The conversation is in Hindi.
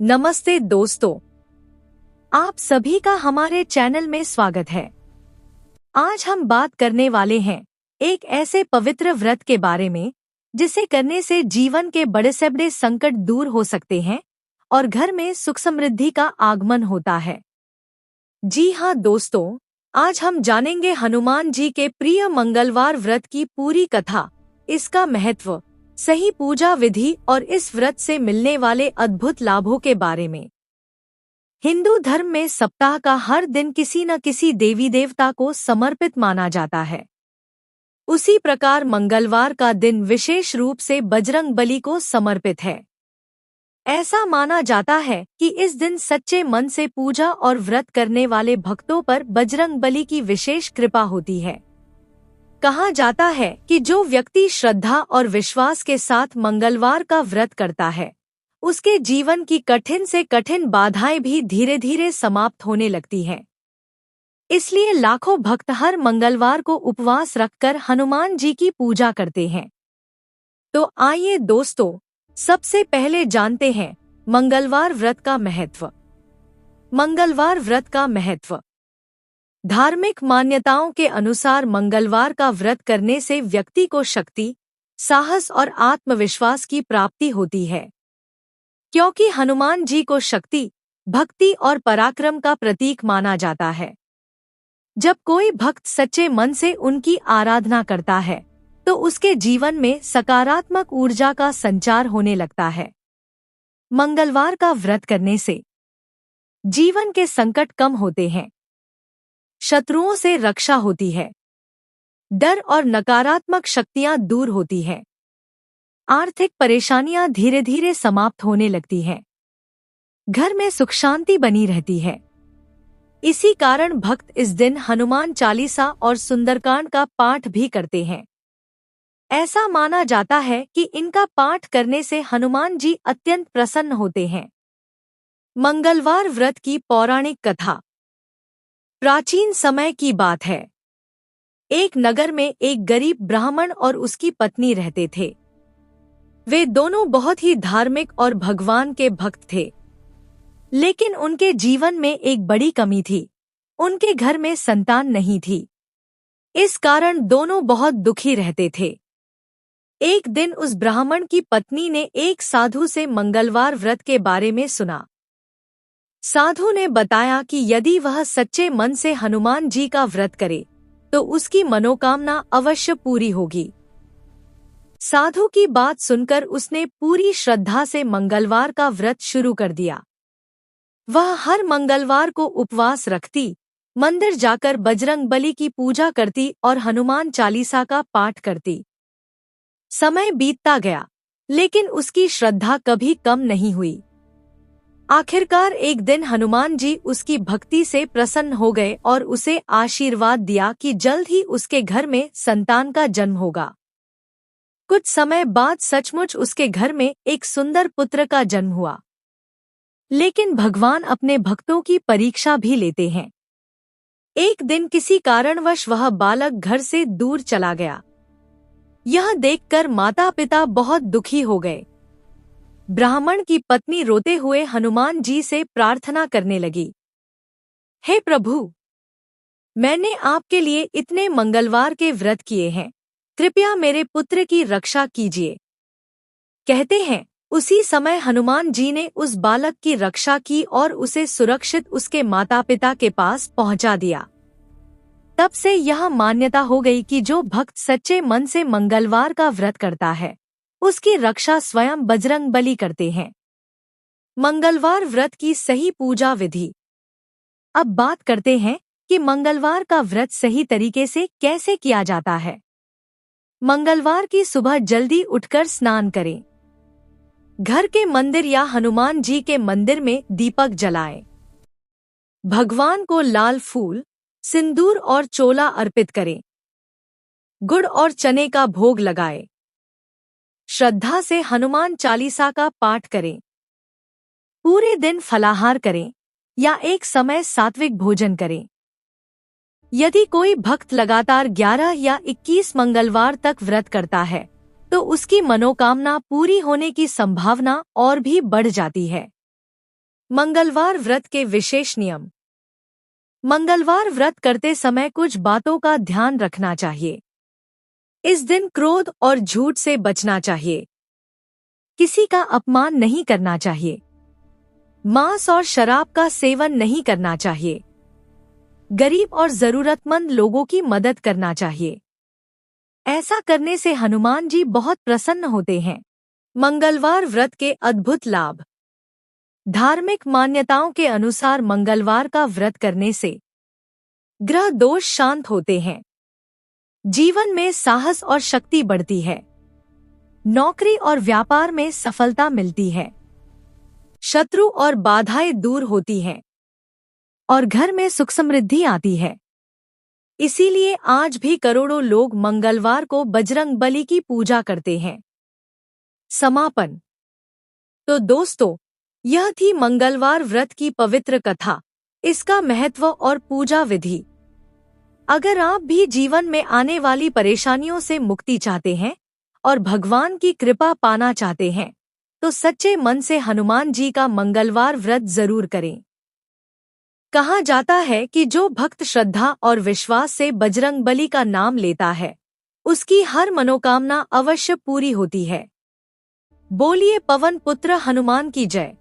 नमस्ते दोस्तों, आप सभी का हमारे चैनल में स्वागत है। आज हम बात करने वाले हैं एक ऐसे पवित्र व्रत के बारे में जिसे करने से जीवन के बड़े से बड़े संकट दूर हो सकते हैं और घर में सुख समृद्धि का आगमन होता है। जी हाँ दोस्तों, आज हम जानेंगे हनुमान जी के प्रिय मंगलवार व्रत की पूरी कथा, इसका महत्व, सही पूजा विधि और इस व्रत से मिलने वाले अद्भुत लाभों के बारे में। हिंदू धर्म में सप्ताह का हर दिन किसी न किसी देवी देवता को समर्पित माना जाता है। उसी प्रकार मंगलवार का दिन विशेष रूप से बजरंग बली को समर्पित है। ऐसा माना जाता है कि इस दिन सच्चे मन से पूजा और व्रत करने वाले भक्तों पर बजरंग बली की विशेष कृपा होती है। कहा जाता है कि जो व्यक्ति श्रद्धा और विश्वास के साथ मंगलवार का व्रत करता है, उसके जीवन की कठिन से कठिन बाधाएं भी धीरे धीरे समाप्त होने लगती हैं। इसलिए लाखों भक्त हर मंगलवार को उपवास रखकर हनुमान जी की पूजा करते हैं। तो आइए दोस्तों, सबसे पहले जानते हैं मंगलवार व्रत का महत्व। मंगलवार व्रत का महत्व। धार्मिक मान्यताओं के अनुसार मंगलवार का व्रत करने से व्यक्ति को शक्ति, साहस और आत्मविश्वास की प्राप्ति होती है। क्योंकि हनुमान जी को शक्ति, भक्ति और पराक्रम का प्रतीक माना जाता है। जब कोई भक्त सच्चे मन से उनकी आराधना करता है, तो उसके जीवन में सकारात्मक ऊर्जा का संचार होने लगता है। मंगलवार का व्रत करने से जीवन के संकट कम होते हैं, शत्रुओं से रक्षा होती है, डर और नकारात्मक शक्तियां दूर होती हैं, आर्थिक परेशानियां धीरे धीरे समाप्त होने लगती हैं, घर में सुख शांति बनी रहती है। इसी कारण भक्त इस दिन हनुमान चालीसा और सुंदरकांड का पाठ भी करते हैं। ऐसा माना जाता है कि इनका पाठ करने से हनुमान जी अत्यंत प्रसन्न होते हैं। मंगलवार व्रत की पौराणिक कथा। प्राचीन समय की बात है। एक नगर में एक गरीब ब्राह्मण और उसकी पत्नी रहते थे। वे दोनों बहुत ही धार्मिक और भगवान के भक्त थे। लेकिन उनके जीवन में एक बड़ी कमी थी। उनके घर में संतान नहीं थी। इस कारण दोनों बहुत दुखी रहते थे। एक दिन उस ब्राह्मण की पत्नी ने एक साधु से मंगलवार व्रत के बारे में सुना। साधु ने बताया कि यदि वह सच्चे मन से हनुमान जी का व्रत करे, तो उसकी मनोकामना अवश्य पूरी होगी। साधु की बात सुनकर उसने पूरी श्रद्धा से मंगलवार का व्रत शुरू कर दिया। वह हर मंगलवार को उपवास रखती, मंदिर जाकर बजरंग बली की पूजा करती और हनुमान चालीसा का पाठ करती। समय बीतता गया, लेकिन उसकी श्रद्धा कभी कम नहीं हुई। आखिरकार एक दिन हनुमान जी उसकी भक्ति से प्रसन्न हो गए और उसे आशीर्वाद दिया कि जल्द ही उसके घर में संतान का जन्म होगा। कुछ समय बाद सचमुच उसके घर में एक सुंदर पुत्र का जन्म हुआ। लेकिन भगवान अपने भक्तों की परीक्षा भी लेते हैं। एक दिन किसी कारणवश वह बालक घर से दूर चला गया। यह देखकर माता पिता बहुत दुखी हो गए। ब्राह्मण की पत्नी रोते हुए हनुमान जी से प्रार्थना करने लगी, हे प्रभु, मैंने आपके लिए इतने मंगलवार के व्रत किए हैं, कृपया मेरे पुत्र की रक्षा कीजिए। कहते हैं, उसी समय हनुमान जी ने उस बालक की रक्षा की और उसे सुरक्षित उसके माता पिता के पास पहुंचा दिया। तब से यह मान्यता हो गई कि जो भक्त सच्चे मन से मंगलवार का व्रत करता है, उसकी रक्षा स्वयं बजरंग बली करते हैं। मंगलवार व्रत की सही पूजा विधि। अब बात करते हैं कि मंगलवार का व्रत सही तरीके से कैसे किया जाता है। मंगलवार की सुबह जल्दी उठकर स्नान करें। घर के मंदिर या हनुमान जी के मंदिर में दीपक जलाएं। भगवान को लाल फूल, सिंदूर और चोला अर्पित करें। गुड़ और चने का भोग लगाएं। श्रद्धा से हनुमान चालीसा का पाठ करें। पूरे दिन फलाहार करें या एक समय सात्विक भोजन करें। यदि कोई भक्त लगातार 11 या 21 मंगलवार तक व्रत करता है, तो उसकी मनोकामना पूरी होने की संभावना और भी बढ़ जाती है। मंगलवार व्रत के विशेष नियम। मंगलवार व्रत करते समय कुछ बातों का ध्यान रखना चाहिए। इस दिन क्रोध और झूठ से बचना चाहिए। किसी का अपमान नहीं करना चाहिए। मांस और शराब का सेवन नहीं करना चाहिए। गरीब और जरूरतमंद लोगों की मदद करना चाहिए। ऐसा करने से हनुमान जी बहुत प्रसन्न होते हैं। मंगलवार व्रत के अद्भुत लाभ। धार्मिक मान्यताओं के अनुसार मंगलवार का व्रत करने से ग्रह दोष शांत होते हैं। जीवन में साहस और शक्ति बढ़ती है। नौकरी और व्यापार में सफलता मिलती है। शत्रु और बाधाएं दूर होती हैं और घर में सुख समृद्धि आती है। इसीलिए आज भी करोड़ों लोग मंगलवार को बजरंग बली की पूजा करते हैं। समापन। तो दोस्तों, यह थी मंगलवार व्रत की पवित्र कथा, इसका महत्व और पूजा विधि। अगर आप भी जीवन में आने वाली परेशानियों से मुक्ति चाहते हैं और भगवान की कृपा पाना चाहते हैं, तो सच्चे मन से हनुमान जी का मंगलवार व्रत जरूर करें। कहा जाता है कि जो भक्त श्रद्धा और विश्वास से बजरंग बली का नाम लेता है, उसकी हर मनोकामना अवश्य पूरी होती है। बोलिए पवन पुत्र हनुमान की जय।